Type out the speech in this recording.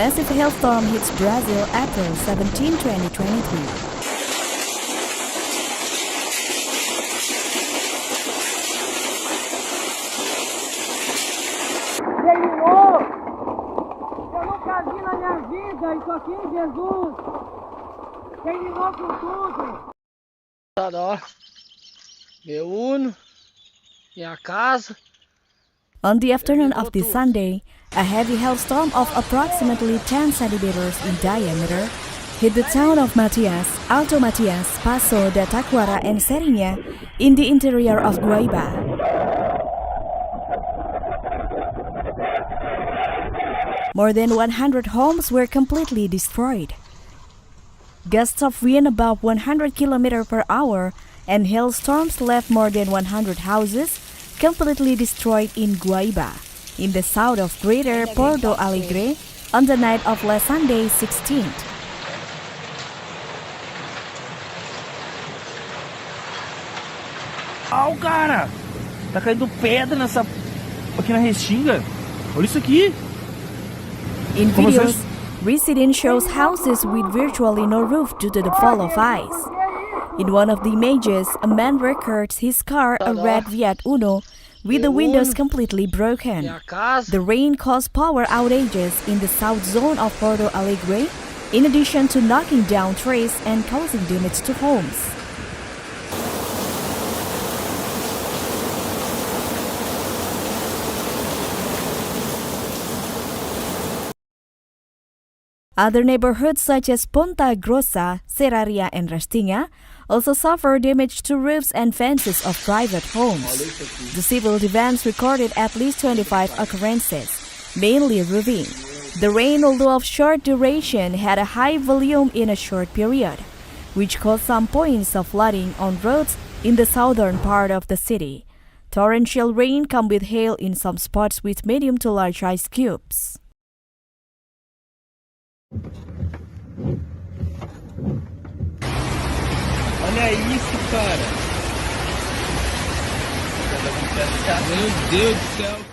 massive hailstorm hits Brazil April 17, 2023. Terminou! Eu nunca vi na minha vida isso aqui, Jesus! Terminou com tudo! Ó, meu Uno, minha casa. On the afternoon of this Sunday, a heavy hailstorm of approximately 10 centimeters in diameter hit the town of Matias, Alto Matias, Paso da Taquara, and Seriña in the interior of Guaíba. More than 100 homes were completely destroyed. Gusts of wind above 100 km per hour and hailstorms left more than 100 houses completely destroyed in Guaíba, in the south of Greater Porto Alegre, on the night of last Sunday, 16th. Au, cara! Tá caindo pedra aqui na Restinga. Olha isso aqui. In videos, residents shows houses with virtually no roof due to the fall of ice. In one of the images, a man records his car, a red Fiat Uno, with the windows completely broken. The rain caused power outages in the south zone of Porto Alegre, in addition to knocking down trees and causing damage to homes. Other neighborhoods such as Ponta Grossa, Serraria, and Restinga also suffer damage to roofs and fences of private homes. The civil defense recorded at least 25 occurrences, mainly roofing. The rain, although of short duration, had a high volume in a short period, which caused some points of flooding on roads in the southern part of the city. Torrential rain comes with hail in some spots with medium to large ice cubes. Olha isso, cara. Meu Deus do céu.